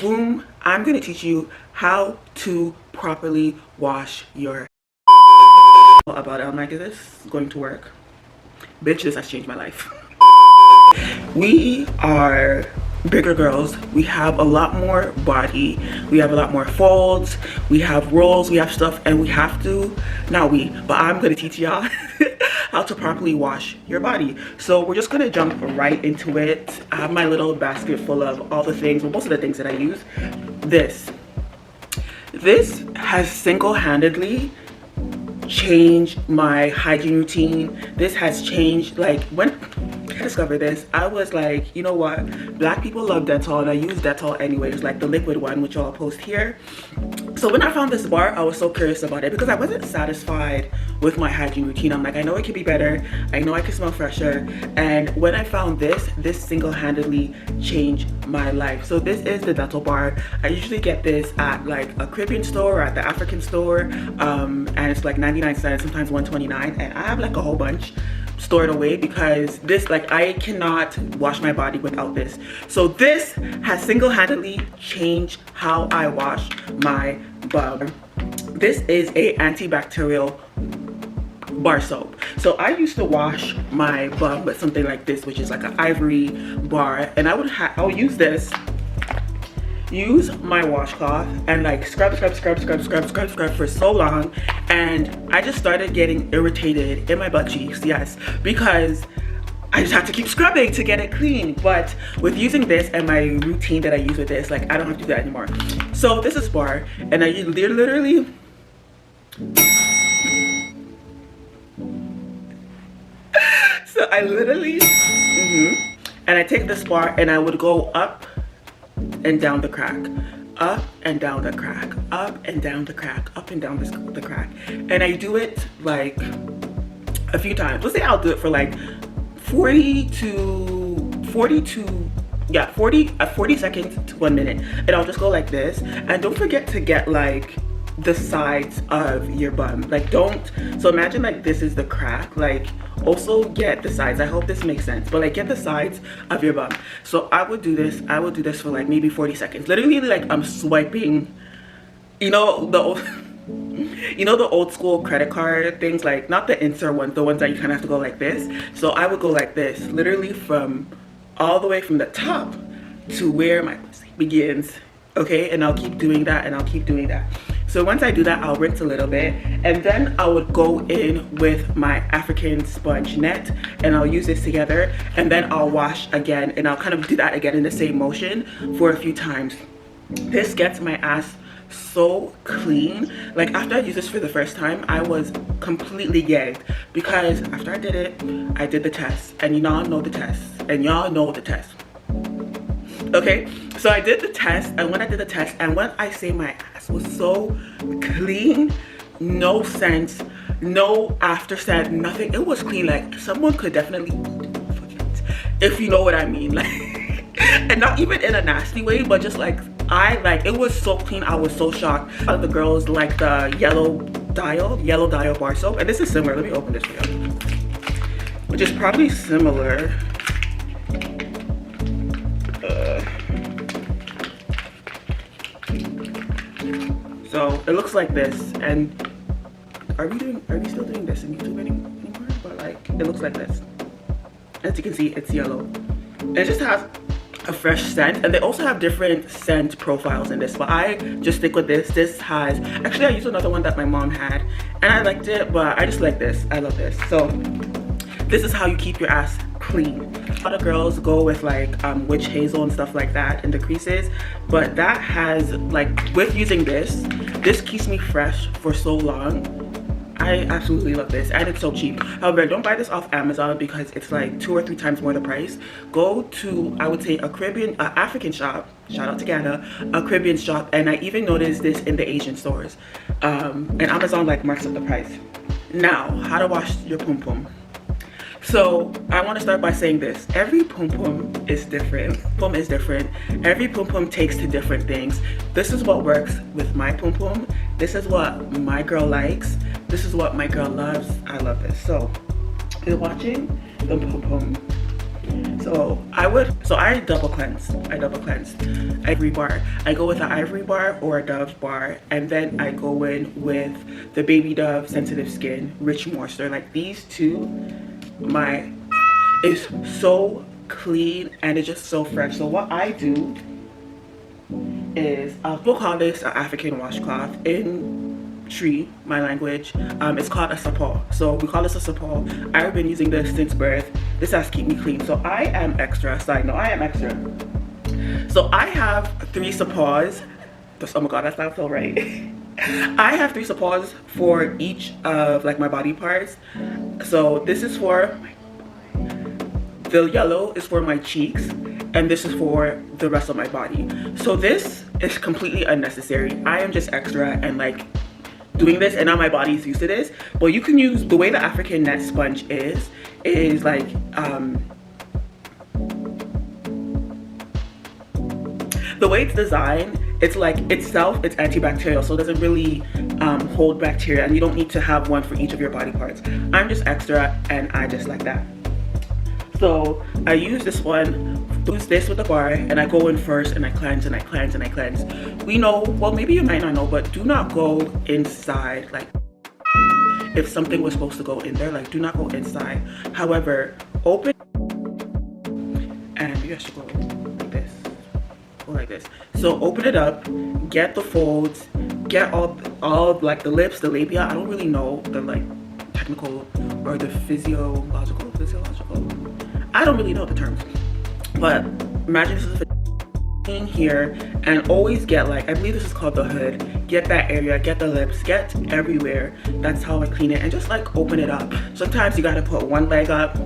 Boom, I'm gonna teach you how to properly wash your about it. I'm like, is this going to work? Bitch, this has changed my life. We are bigger girls. We have a lot more body. We have a lot more folds. We have rolls. We have stuff, and we have to, not we, but I'm gonna teach y'all how to properly wash your body. So we're just gonna jump right into it. I have my little basket full of all the things, well, most of the things that I use. This has single-handedly changed my hygiene routine. This has changed, like, when I discovered this, I was like, you know what, black people love Dettol, and I use Dettol anyways, like the liquid one, which I'll post here. So when I found this bar, I was so curious about it because I wasn't satisfied with my hygiene routine. I'm like, I know it could be better, I know I can smell fresher, and when I found this single-handedly changed my life. So this is the Dettol bar. I usually get this at like a Caribbean store or at the African store, and it's like 99 cents, sometimes 129, and I have like a whole bunch stored away because this, like, I cannot wash my body without this. So this has single-handedly changed how I wash my bum. This is a antibacterial bar soap. So I used to wash my bum with something like this, which is like an ivory bar, and I'll use my washcloth and like scrub for so long, and I just started getting irritated in my butt cheeks, yes, because I just have to keep scrubbing to get it clean. But with using this and my routine that I use with this, like, I don't have to do that anymore. So this is bar, and I literally and I take this bar and I would go up and down the crack, up and down the crack, up and down the crack, up and down the crack, and I do it like a few times. Let's say I'll do it for like 40 seconds to 1 minute, and I'll just go like this. And don't forget to get like the sides of your bum, like, don't, so imagine like this is the crack, like also get the sides. I hope this makes sense, but like get the sides of your bum. So I would do this for like maybe 40 seconds, literally, like I'm swiping, you know, the old school credit card things, like not the insert ones, the ones that you kind of have to go like this. So I would go like this, literally from all the way from the top to where my pussy begins, okay? And I'll keep doing that, and I'll keep doing that. So once I do that, I'll rinse a little bit, and then I would go in with my African sponge net, and I'll use this together, and then I'll wash again, and I'll kind of do that again in the same motion for a few times. This gets my ass so clean. Like, after I used this for the first time, I was completely gagged, because after I did it, I did the test, and y'all know the test, okay? So I did the test, and when I did the test, and when I say my ass was so clean, no scent, no after scent, nothing, it was clean. Like, someone could definitely, if you know what I mean, like, and not even in a nasty way, but just like, it was so clean. I was so shocked. The girls like the yellow dial bar soap, and this is similar. Let me open this for you, which is probably similar. So it looks like this, and are we still doing this in YouTube anymore? But like, it looks like this. As you can see, it's yellow. And it just has a fresh scent, and they also have different scent profiles in this, but I just stick with this. This has, actually I used another one that my mom had, and I liked it, but I just like this. I love this. So this is how you keep your ass clean. A lot of girls go with like witch hazel and stuff like that in the creases, but that has, like, with using this keeps me fresh for so long. I absolutely love this, and it's so cheap. However, don't buy this off Amazon because it's like 2 or 3 times more the price. Go to, I would say, a Caribbean, African shop, shout out to Ghana, a Caribbean shop, and I even noticed this in the Asian stores. And Amazon like marks up the price. Now, how to wash your pum pum. So I want to start by saying this: every pum pum is different. Pum is different. Every pum pum takes to different things. This is what works with my pum pum. This is what my girl likes. This is what my girl loves. I love this. So you're watching the pum pum. So I double cleanse. Ivory bar. I go with an ivory bar or a Dove bar, and then I go in with the Baby Dove Sensitive Skin Rich Moisture. Like these two, is so clean and it's just so fresh. So what I do is we'll call this an African washcloth in Tree, my language. It's called a sapau. So we call this a sapau. I've been using this since birth. This has kept me clean. So I am extra. Side note, I am extra. So I have 3 sapaus. Oh my god, that sounds so right. I have 3 sapaus for each of like my body parts. So this is for the yellow is for my cheeks, and this is for the rest of my body. So this is completely unnecessary. I am just extra and like doing this, and now my body's used to this. But you can use the way the African net sponge is like the way it's designed, it's like it's antibacterial, so it doesn't really hold bacteria, and you don't need to have one for each of your body parts. I'm just extra and I just like that. So I use this one, use this with the bar, and I go in first and I cleanse and I cleanse and I cleanse. We know, well maybe you might not know, but do not go inside. Like if something was supposed to go in there, like do not go inside. However, open, and you guys should go like this, go like this. So open it up, get the folds, get all like the lips, the labia. I don't really know the like technical or the physiological. I don't really know the terms, but imagine this is in here, and always get like, I believe this is called the hood. Get that area, get the lips, get everywhere. That's how I clean it, and just like open it up. Sometimes you gotta put one leg up.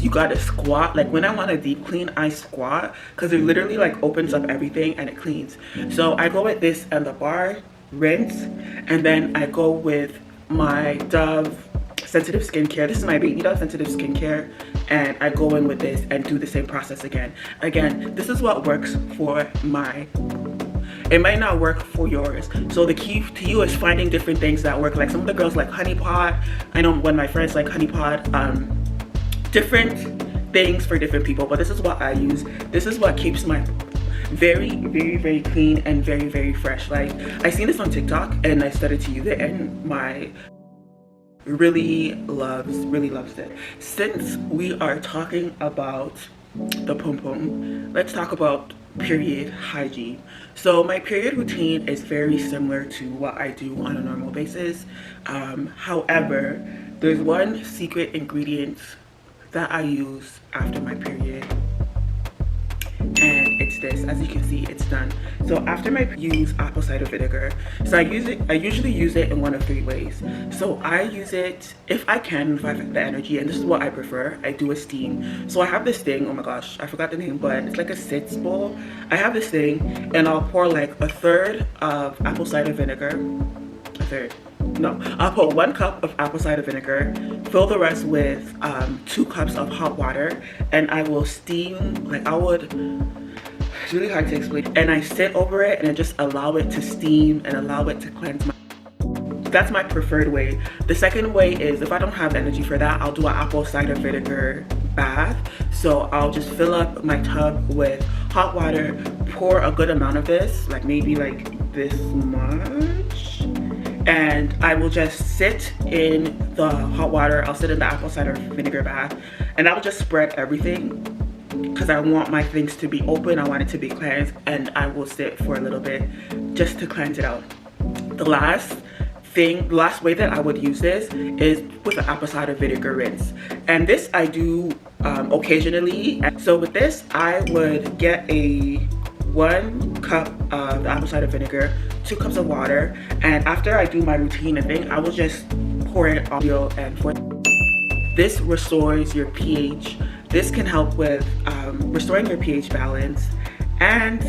You gotta squat. Like when I want to deep clean, I squat because it literally like opens up everything and it cleans. So I go with this and the bar, rinse, and then I go with my Dove Sensitive Skincare. This is my Baby Dove Sensitive Skincare, and I go in with this and do the same process again. Again, this is what works for it might not work for yours. So the key to you is finding different things that work. Like some of the girls like honey pot. I know one of my friends like honey pot. Different things for different people, but this is what I use. This is what keeps my very, very, very clean and very, very fresh. Like I seen this on TikTok and I started to use it, and my really loves it. Since we are talking about the pom pom, let's talk about period hygiene. So my period routine is very similar to what I do on a normal basis. However, there's one secret ingredient that I use after my period, and it's this. As you can see, it's done. So after my use apple cider vinegar. So I usually use it in one of 3 ways. So I use it if I can, if I have the energy, and this is what I prefer. I do a steam. So I have this thing, oh my gosh, I forgot the name, but it's like a sitz bowl. I have this thing, and I'll pour like a third of apple cider vinegar. I'll put 1 cup of apple cider vinegar, fill the rest with 2 cups of hot water, and I will steam. Like it's really hard to explain, and I sit over it and I just allow it to steam and allow it to cleanse my. That's my preferred way. The second way is if I don't have energy for that, I'll do an apple cider vinegar bath. So I'll just fill up my tub with hot water, pour a good amount of this, like maybe like this much, and I will just sit in the hot water. I'll sit in the apple cider vinegar bath, and I'll just spread everything because I want my things to be open. I want it to be cleansed, and I will sit for a little bit just to cleanse it out. The last way that I would use this is with an apple cider vinegar rinse, and this I do occasionally. So with this, I would get 1 cup of the apple cider vinegar, 2 cups of water, and after I do my routine and thing, I will just pour it on your and for this restores your pH. This can help with restoring your pH balance and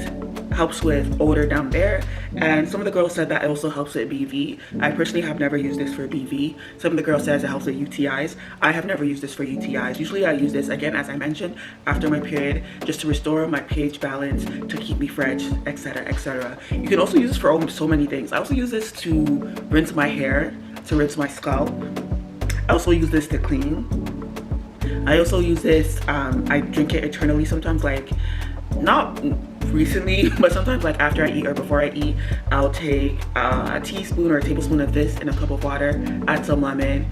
helps with odor down there. And some of the girls said that it also helps with BV. I personally have never used this for BV. Some of the girls says it helps with UTIs. I have never used this for UTIs. Usually I use this, again, as I mentioned, after my period, just to restore my pH balance, to keep me fresh, etc, etc. You can also use this for so many things. I also use this to rinse my hair, to rinse my scalp. I also use this to clean. I also use this, I drink it eternally sometimes, like not recently, but sometimes like after I eat or before I eat, I'll take a teaspoon or a tablespoon of this in a cup of water, add some lemon,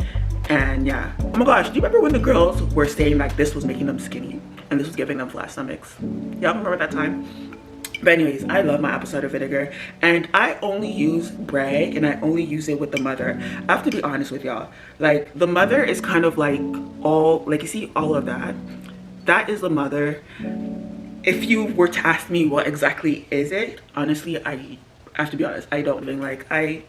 and yeah. Oh my gosh, do you remember when the girls were saying like this was making them skinny and this was giving them flat stomachs? Y'all remember that time? But anyways, I love my apple cider vinegar, and I only use Bragg, and I only use it with the mother. I have to be honest with y'all, like the mother is kind of like all, like you see all of that, that is the mother. If you were to ask me what exactly is it, honestly, I have to be honest, I don't think, like I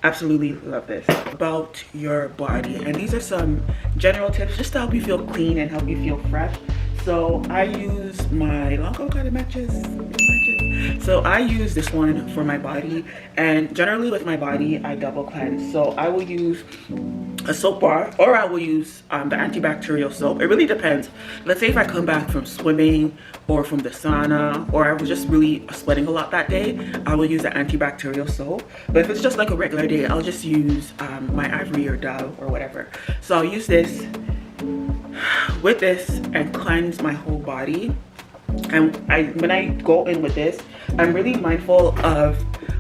absolutely love this. About your body, and these are some general tips just to help you feel clean and help you feel fresh. So I use my long coat kind of matches. So I use this one for my body, and generally with my body I double cleanse. So I will use a soap bar, or I will use the antibacterial soap. It really depends. Let's say if I come back from swimming or from the sauna, or I was just really sweating a lot that day, I will use the antibacterial soap. But if it's just like a regular day, I'll just use my Ivory or Dove or whatever. So I'll use this with this and cleanse my whole body. And when I go in with this, I'm really mindful of,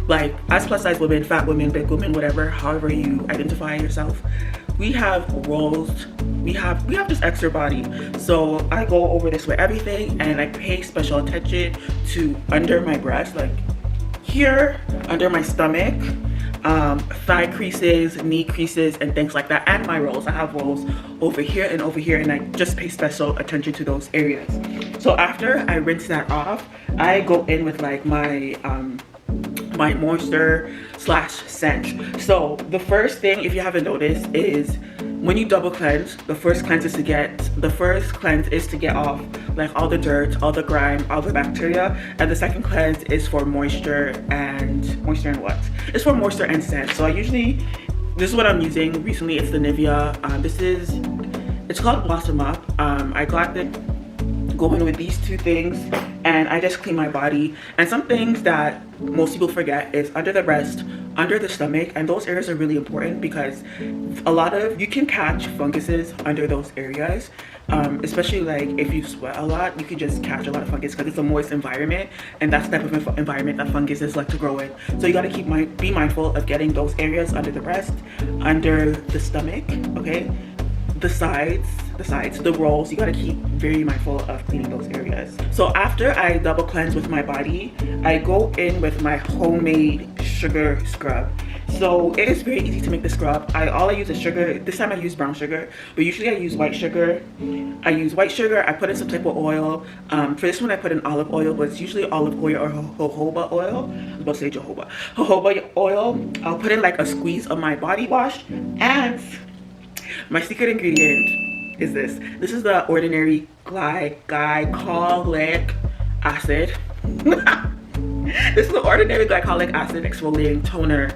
like, as plus size women, fat women, big women, whatever, however you identify yourself, we have roles, we have this extra body. So I go over this with everything, and I pay special attention to under my breast, like here, under my stomach, thigh creases, knee creases, and things like that, and my rolls. I have rolls over here and over here, and I just pay special attention to those areas. So after I rinse that off, I go in with like my my moisture slash scent. So the first thing, if you haven't noticed, is when you double cleanse, the first cleanse is to get off like all the dirt, all the grime, all the bacteria, and the second cleanse is for moisture and what? It's for moisture and scent. So this is what I'm using recently. It's the Nivea. It's called Blossom Up. I got it going with these two things, and I just clean my body. And some things that most people forget is under the breast, under the stomach, and those areas are really important because you can catch funguses under those areas, especially like if you sweat a lot, you can just catch a lot of fungus because it's a moist environment, and that's the type of environment that funguses like to grow in. So you got to be mindful of getting those areas under the breast, under the stomach, okay, the sides, the rolls. You got to keep very mindful of cleaning those areas. So after I double cleanse with my body, I go in with my homemade sugar scrub. So it is very easy to make the scrub. All I use is sugar. This time I use brown sugar, but usually I use white sugar. I put in some type of oil. For this one I put in olive oil, but it's usually olive oil or jojoba oil. I was about to say jojoba oil. I'll put in like a squeeze of my body wash, and my secret ingredient is this. This is the ordinary glycolic acid. This is the ordinary glycolic acid exfoliating toner.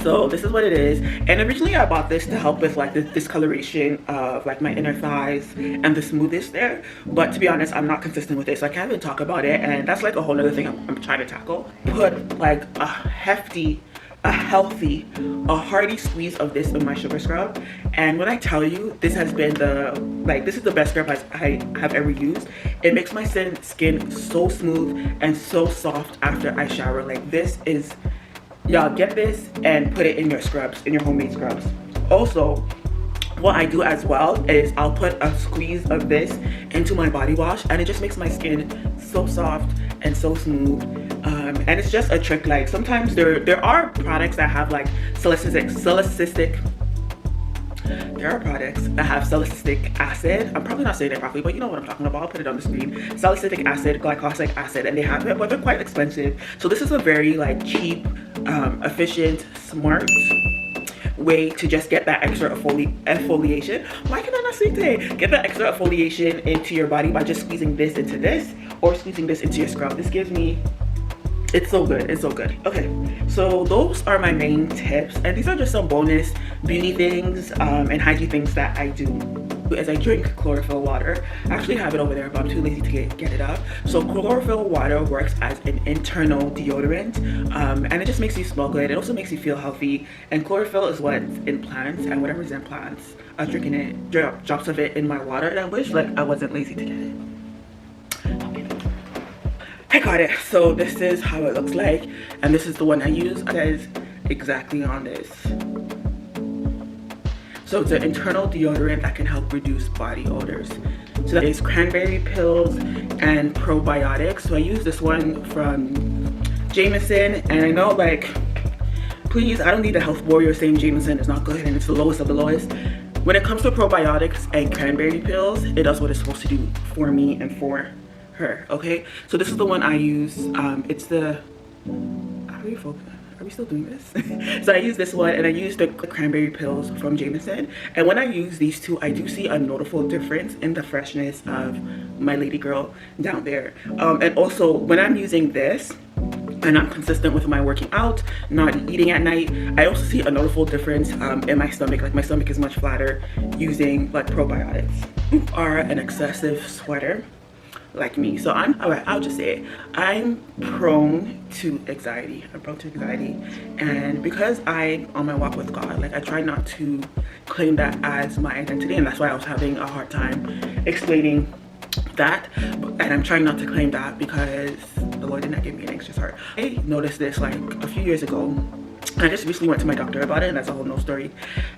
So this is what it is, and originally I bought this to help with like the discoloration of like my inner thighs and the smoothness there, but to be honest, I'm not consistent with it, so I can't even talk about it, and that's like a whole other thing I'm trying to tackle. Put like a healthy, a hearty squeeze of this in my sugar scrub, and when I tell you, this has been this is the best scrub I have ever used. It makes my skin so smooth and so soft after I shower. Like, this is, y'all get this and put it in your scrubs, in your homemade scrubs. Also, what I do as well is I'll put a squeeze of this into my body wash, and it just makes my skin so soft and so smooth. And it's just a trick. Like, sometimes there are products that have like salicylic acid. I'm probably not saying it properly, but you know what I'm talking about. I'll put it on the screen. Salicylic acid, glycolic acid, and they have it, but they're quite expensive. So this is a very like cheap, efficient, smart way to just get that extra exfoliation. Why can I not say today? Get that extra exfoliation into your body by just squeezing this into this, or squeezing this into your scrub. This gives me, it's so good, it's so good. Okay, so those are my main tips, and these are just some bonus beauty things and hygiene things that I do. is I drink chlorophyll water. I actually have it over there, but I'm too lazy to get it up. So chlorophyll water works as an internal deodorant, and it just makes you smell good. It also makes you feel healthy. And chlorophyll is what's in plants, and whatever's in plants, I was drinking it, drops of it in my water, and I wish like I wasn't lazy to get it. I got it. So this is how it looks like, and this is the one I use. It says exactly on this. So it's an internal deodorant that can help reduce body odors. So that is cranberry pills and probiotics. So I use this one from Jameson, and I know, like, please, I don't need the health warrior saying Jameson is not good and it's the lowest of the lowest. When it comes to probiotics and cranberry pills, it does what it's supposed to do for me and for her. Okay, so this is the one I use. It's the, are we still doing this? So I use this one, and I use the cranberry pills from Jameson. And when I use these two, I do see a noticeable difference in the freshness of my lady girl down there. And also when I'm using this and I'm consistent with my working out, not eating at night, I also see a noticeable difference in my stomach. Like my stomach is much flatter using like probiotics. You are an excessive sweater like me. So I'll just say it. I'm prone to anxiety. And because I'm on my walk with God, like I try not to claim that as my identity, and that's why I was having a hard time explaining that. And I'm trying not to claim that because the Lord did not give me an anxious heart. I noticed this like a few years ago. I just recently went to my doctor about it, and that's a whole nother story.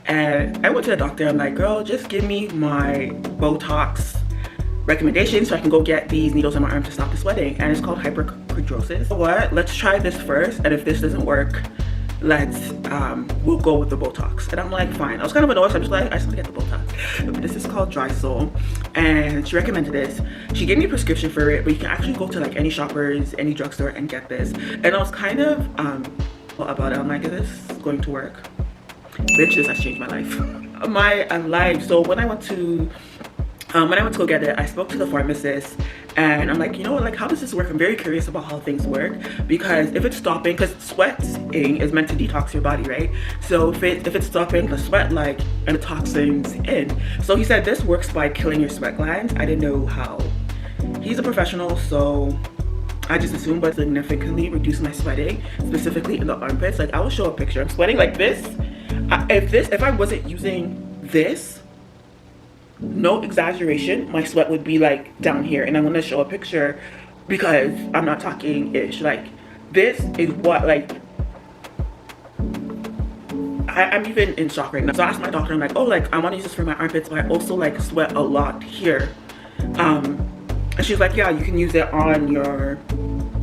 And I went to the doctor. I'm like, girl, just give me my Botox recommendations so I can go get these needles in my arm to stop the sweating. And it's called hyperhidrosis. So what? Let's try this first, and if this doesn't work, we'll go with the Botox. And I'm like, fine. I was kind of annoyed, so I'm just like, I just want to get the Botox. This is called Dry Soul, and she recommended this. She gave me a prescription for it, but you can actually go to like any Shoppers, any drugstore, and get this. And I was kind of about it. I'm like, is this going to work? Bitch, this has changed my life. My life. So when I went to go get it, I spoke to the pharmacist, and I'm like, you know what, like, how does this work? I'm very curious about how things work, because if it's stopping, because sweating is meant to detox your body, right? So if it's stopping the sweat, like, and the toxins in. So he said this works by killing your sweat glands. I didn't know how. He's a professional, so I just assumed, but significantly reduce my sweating, specifically in the armpits. Like, I will show a picture. I'm sweating like this. If I wasn't using this, no exaggeration, my sweat would be like down here. And I'm gonna show a picture because I'm not talking ish. Like, this is what, like, I'm even in shock right now. So I asked my doctor, I'm like, oh, like, I want to use this for my armpits, but I also like sweat a lot here. And she's like, yeah, you can use it on your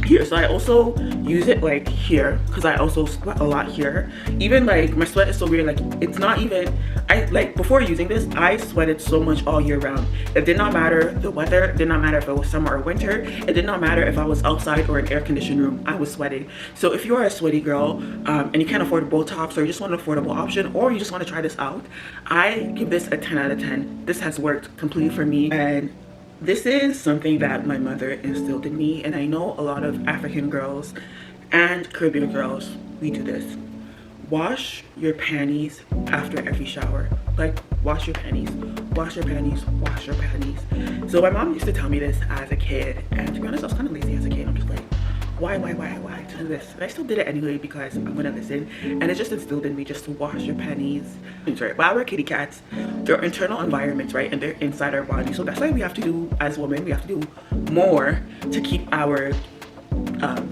here. So I also use it like here because I also sweat a lot here. Even like my sweat is so weird, like it's not even, I like before using this I sweated so much all year round. It did not matter the weather, it did not matter if it was summer or winter, it did not matter if I was outside or in an air conditioned room, I was sweating. So if you are a sweaty girl and you can't afford Botox, or you just want an affordable option, or you just want to try this out, I give this a 10 out of 10. This has worked completely for me, and this is something that my mother instilled in me, and I know a lot of African girls and Caribbean girls, we do this. Wash your panties after every shower. Like, wash your panties, wash your panties, wash your panties. So my mom used to tell me this as a kid, and to be honest, I was kind of lazy as a kid. I'm just like, why to do this? And I still did it anyway because I'm gonna listen, and it just instilled in me just to wash your panties. Sorry, while we're kitty cats, they're internal environments, right? And they're inside our body. So that's why we have to do, as women, we have to do more to keep our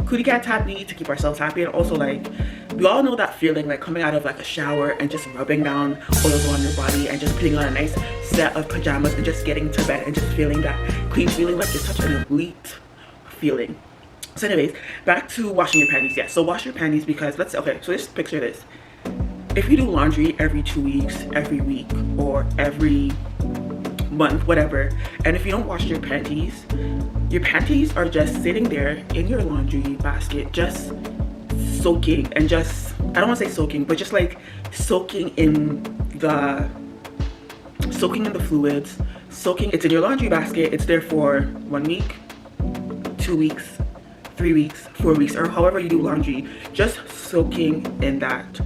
cootie cats happy, to keep ourselves happy. And also, like, we all know that feeling, like coming out of like a shower and just rubbing down oils on your body and just putting on a nice set of pajamas and just getting to bed and just feeling that clean feeling, like it's such an elite feeling. So anyways, back to washing your panties. Yeah, so wash your panties because okay, so just picture this. If you do laundry every 2 weeks, every week, or every month, whatever, and if you don't wash your panties are just sitting there in your laundry basket, just soaking, and just, I don't want to say soaking, but just like soaking in the fluids, it's in your laundry basket, it's there for 1 week, 2 weeks, 3 weeks, 4 weeks, or however you do laundry, just soaking in that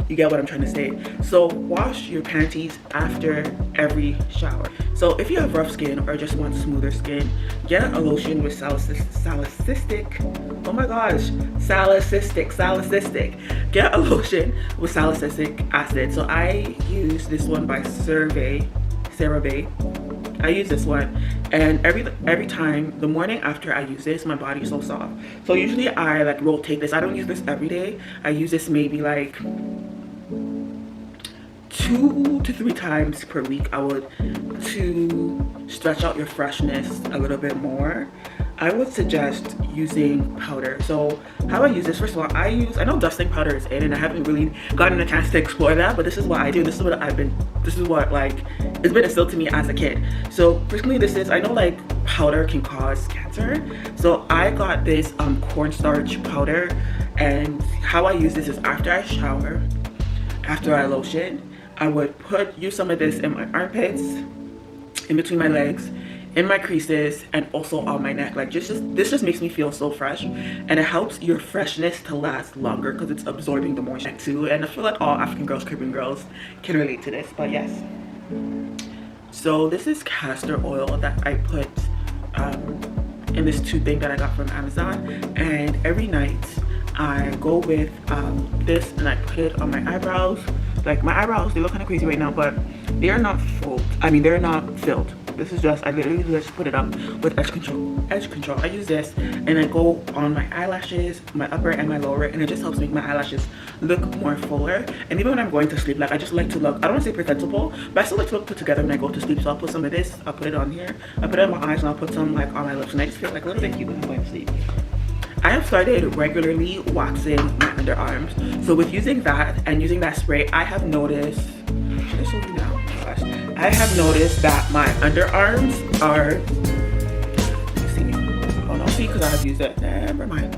You get what I'm trying to say? So wash your panties after every shower. So if you have rough skin or just want smoother skin, get a lotion with salicylic, oh my gosh, salicylic. Get a lotion with salicylic acid. So I use this one by CeraVe. I use this one, and every time, the morning after I use this, my body is so soft. So usually I like rotate this. I don't use this every day. I use this maybe like 2 to 3 times per week. I would, to stretch out your freshness a little bit more, I would suggest using powder. So how I use this, first of all, I know dusting powder is in, and I haven't really gotten a chance to explore that, but this is what I do. This is what like it's been instilled to me as a kid. So personally, I know like powder can cause cancer, so I got this cornstarch powder, and how I use this is after I shower, after I lotion, I would use some of this in my armpits, in between my legs, in my creases, and also on my neck. Like this just makes me feel so fresh, and it helps your freshness to last longer because it's absorbing the moisture too. And I feel like all African girls, Caribbean girls can relate to this. But yes, so this is castor oil that I put in this tube thing that I got from Amazon, and every night I go with this and I put it on my eyebrows. Like my eyebrows, they look kind of crazy right now, but they are not full. I mean, they're not filled. This is just, I literally just put it up with edge control. I use this and I go on my eyelashes, my upper and my lower, and it just helps make my eyelashes look more fuller. And even when I'm going to sleep, like I just like to look, I don't want to say presentable, but I still like to look put together when I go to sleep. So I'll put some of this, I'll put it on here, I'll put it on my eyes, and I'll put some like on my lips, and I just feel like a little bit cute when I'm going to sleep. I have started regularly waxing my underarms. So with using that and using that spray, I have noticed, should I show you now? Oh gosh. I have noticed that my underarms are, see, because I have used it, never mind.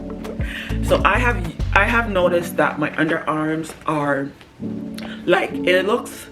So I have noticed that my underarms are like, it looks